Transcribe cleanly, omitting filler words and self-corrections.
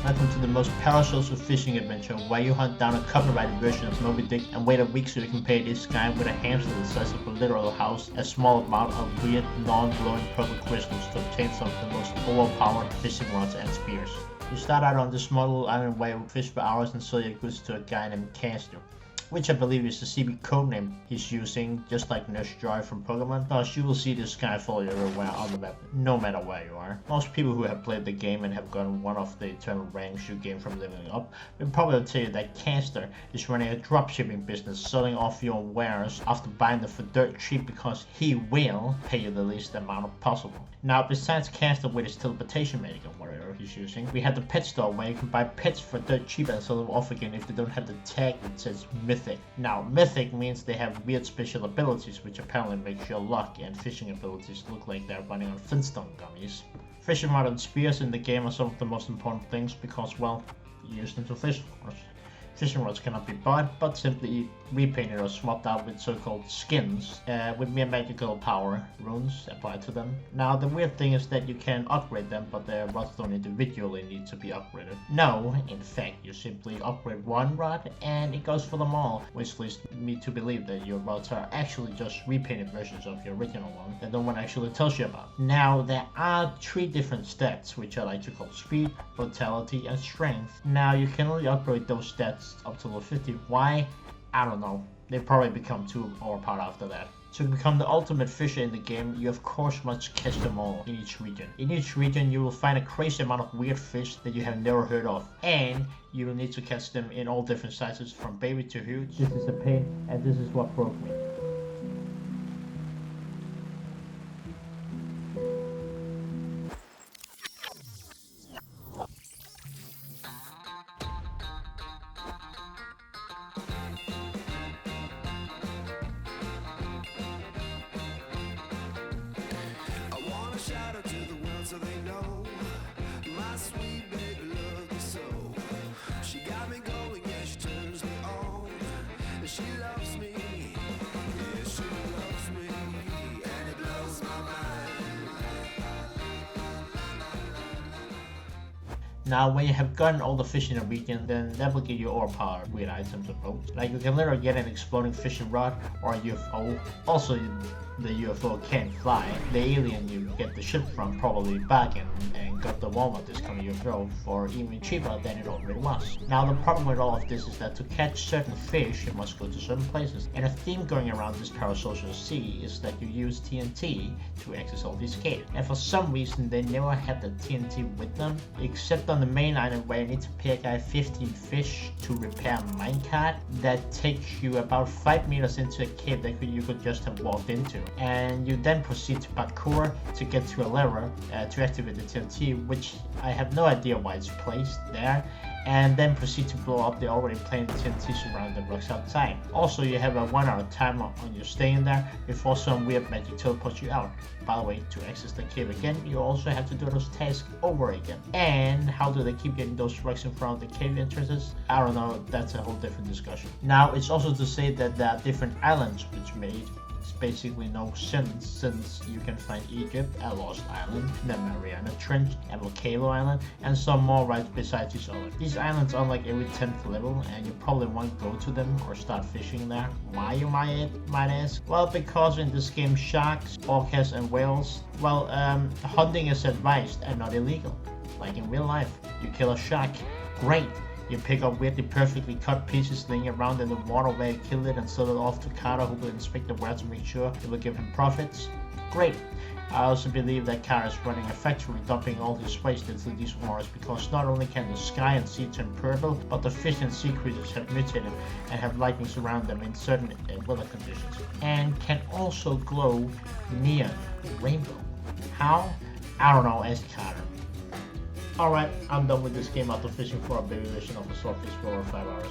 Welcome to the most parasocial fishing adventure where you hunt down a copyrighted version of Moby Dick and wait a week so you can pay this guy with a hamster the size of a literal house a small amount of weird, non-glowing purple crystals to obtain some of the most overpowered fishing rods and spears. You start out on this model island where you fish for hours and sell your goods to a guy named Castor, which I believe is the CB codename he's using, just like Nurse Joy from Pokemon. Thus, you will see this guy follow you everywhere on the map, no matter where you are. Most people who have played the game and have gotten one of the eternal ranks you gain from leveling up will probably tell you that Castor is running a dropshipping business, selling off your wares after buying them for dirt cheap because he will pay you the least amount possible. Now, besides Castor with his teleportation magic or whatever he's using, we have the pet store where you can buy pets for dirt cheap and sell them off again if they don't have the tag that says Mythic. Now, Mythic means they have weird special abilities, which apparently makes your luck and fishing abilities look like they're running on Flintstone gummies. Fishing rod and spears in the game are some of the most important things because, well, you use them to fish, of course. Fishing rods cannot be bought, but simply repainted or swapped out with so-called skins with mere magical power runes applied to them. Now, the weird thing is that you can upgrade them, but their rods don't individually need to be upgraded. No, in fact, you simply upgrade one rod and it goes for them all, which leads me to believe that your rods are actually just repainted versions of your original one that no one actually tells you about. Now, there are 3 different stats, which I like to call speed, vitality, and strength. Now, you can only upgrade those stats up to level 50. Why? I don't know. They probably become too overpowered after that. To become the ultimate fisher in the game, you of course must catch them all in each region. In each region, you will find a crazy amount of weird fish that you have never heard of, and you will need to catch them in all different sizes, from baby to huge. This is a pain, and this is what broke me. Shout out to the world so they know my sweet baby loves me so. She got me going, yeah, she turns me on. She loves me, yeah, she loves me, and it blows my mind. Now, when you have gotten all the fish in a region, then that will give you overpowered weird items of boats. Like, you can literally get an exploding fishing rod or a U.F.O. Also, the U.F.O. can't fly. The alien you get the ship from probably back and got the Walmart discount U.F.O. for even cheaper than it already was. Now, the problem with all of this is that to catch certain fish, you must go to certain places. And a theme going around this parasocial sea is that you use TNT to access all these caves. And for some reason, they never had the TNT with them, except on the main island where you need to pay a guy 15 fish to repair a minecart that takes you about 5 meters into a cave that you could just have walked into. And you then proceed to parkour to get to a lever to activate the TNT, which I have no idea why it's placed there, and then proceed to blow up the already planted TNT surrounding the rocks outside. Also, you have a 1-hour timer on your stay in there before some weird magic teleports you out. By the way, to access the cave again, you also have to do those tasks over again. And how do they keep getting those rocks in front of the cave entrances? I don't know, that's a whole different discussion. Now, it's also to say that there are different islands which made basically no sense, since you can find Egypt, a lost island, the Mariana Trench, a volcano island, and some more right beside each other. These islands are like every 10th level, and you probably won't go to them or start fishing there. Why, you might ask? Well, because in this game, sharks, orcas, and whales, well, hunting is advised and not illegal. Like in real life, you kill a shark, great. You pick up weirdly perfectly cut pieces laying around in the water where you killed it and sell it off to Carter, who will inspect the ware to make sure it will give him profits. Great. I also believe that Carter is running a factory dumping all his waste into these waters because not only can the sky and sea turn purple, but the fish and sea creatures have mutated and have lightnings around them in certain weather conditions, and can also glow neon rainbow. How? I don't know, ask Carter. Alright, I'm done with this game after fishing for a baby version of a swordfish for over 5 hours.